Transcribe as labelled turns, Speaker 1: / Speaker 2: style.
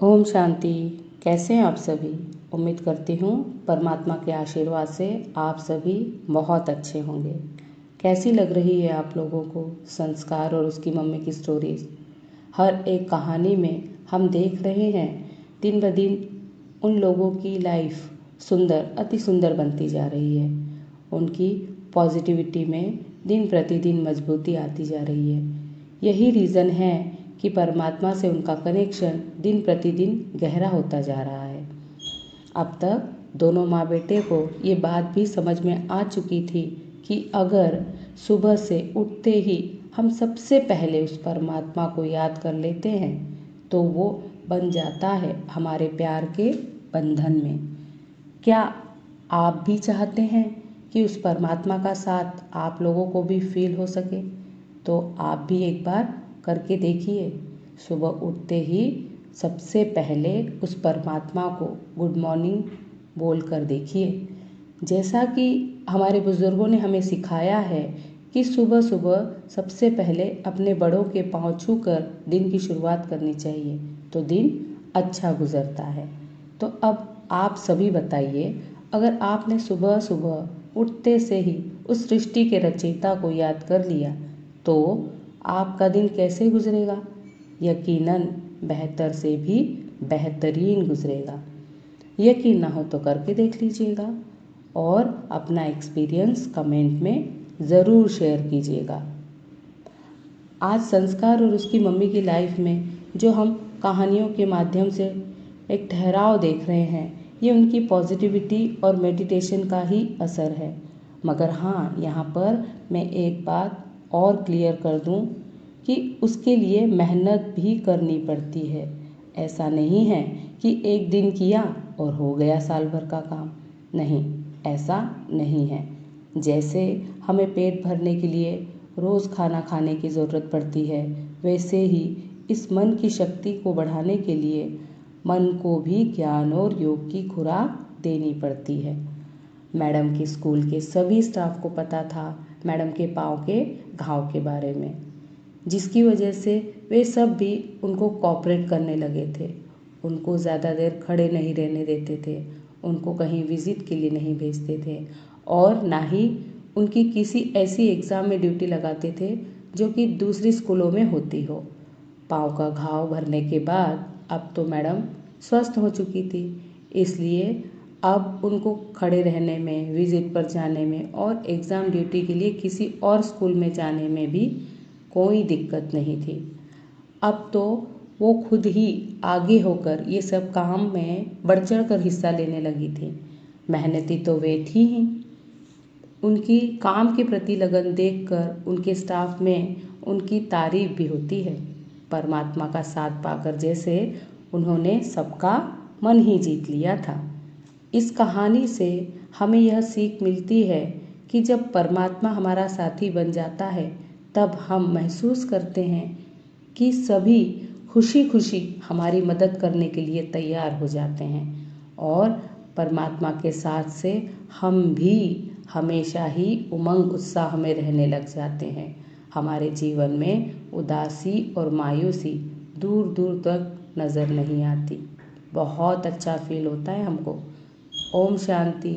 Speaker 1: ओम शांति। कैसे हैं आप सभी? उम्मीद करती हूँ परमात्मा के आशीर्वाद से आप सभी बहुत अच्छे होंगे। कैसी लग रही है आप लोगों को संस्कार और उसकी मम्मी की स्टोरीज? हर एक कहानी में हम देख रहे हैं दिन ब दिन उन लोगों की लाइफ सुंदर, अति सुंदर बनती जा रही है। उनकी पॉजिटिविटी में दिन प्रतिदिन मजबूती आती जा रही है। यही रीज़न है कि परमात्मा से उनका कनेक्शन दिन प्रतिदिन गहरा होता जा रहा है। अब तक दोनों माँ बेटे को ये बात भी समझ में आ चुकी थी कि अगर सुबह से उठते ही हम सबसे पहले उस परमात्मा को याद कर लेते हैं तो वो बन जाता है हमारे प्यार के बंधन में। क्या आप भी चाहते हैं कि उस परमात्मा का साथ आप लोगों को भी फील हो सके? तो आप भी एक बार करके देखिए। सुबह उठते ही सबसे पहले उस परमात्मा को गुड मॉर्निंग बोल कर देखिए। जैसा कि हमारे बुज़ुर्गों ने हमें सिखाया है कि सुबह सुबह सबसे पहले अपने बड़ों के पाँव छूकर दिन की शुरुआत करनी चाहिए तो दिन अच्छा गुजरता है। तो अब आप सभी बताइए, अगर आपने सुबह सुबह उठते से ही उस सृष्टि के रचयिता को याद कर लिया तो आपका दिन कैसे गुजरेगा? यकीनन बेहतर से भी बेहतरीन गुजरेगा। यकीन ना हो तो करके देख लीजिएगा और अपना एक्सपीरियंस कमेंट में ज़रूर शेयर कीजिएगा। आज संस्कार और उसकी मम्मी की लाइफ में जो हम कहानियों के माध्यम से एक ठहराव देख रहे हैं, ये उनकी पॉजिटिविटी और मेडिटेशन का ही असर है। मगर हाँ, यहाँ पर मैं एक बात और क्लियर कर दूँ कि उसके लिए मेहनत भी करनी पड़ती है। ऐसा नहीं है कि एक दिन किया और हो गया साल भर का काम। नहीं, ऐसा नहीं है। जैसे हमें पेट भरने के लिए रोज़ खाना खाने की ज़रूरत पड़ती है, वैसे ही इस मन की शक्ति को बढ़ाने के लिए मन को भी ज्ञान और योग की खुराक देनी पड़ती है। मैडम के स्कूल के सभी स्टाफ को पता था मैडम के पाँव के घाव के बारे में, जिसकी वजह से वे सब भी उनको कोऑपरेट करने लगे थे। उनको ज़्यादा देर खड़े नहीं रहने देते थे, उनको कहीं विज़िट के लिए नहीं भेजते थे और ना ही उनकी किसी ऐसी एग्ज़ाम में ड्यूटी लगाते थे जो कि दूसरी स्कूलों में होती हो। पाँव का घाव भरने के बाद अब तो मैडम स्वस्थ हो चुकी थी, इसलिए अब उनको खड़े रहने में, विज़िट पर जाने में और एग्ज़ाम ड्यूटी के लिए किसी और स्कूल में जाने में भी कोई दिक्कत नहीं थी। अब तो वो खुद ही आगे होकर ये सब काम में बढ़ चढ़ कर हिस्सा लेने लगी थी। मेहनती तो वे थी ही, उनकी काम के प्रति लगन देखकर उनके स्टाफ में उनकी तारीफ भी होती है। परमात्मा का साथ पाकर जैसे उन्होंने सबका मन ही जीत लिया था। इस कहानी से हमें यह सीख मिलती है कि जब परमात्मा हमारा साथी बन जाता है तब हम महसूस करते हैं कि सभी खुशी खुशी हमारी मदद करने के लिए तैयार हो जाते हैं और परमात्मा के साथ से हम भी हमेशा ही उमंग उत्साह में रहने लग जाते हैं। हमारे जीवन में उदासी और मायूसी दूर दूर तक नज़र नहीं आती। बहुत अच्छा फील होता है हमको। ओम शांति।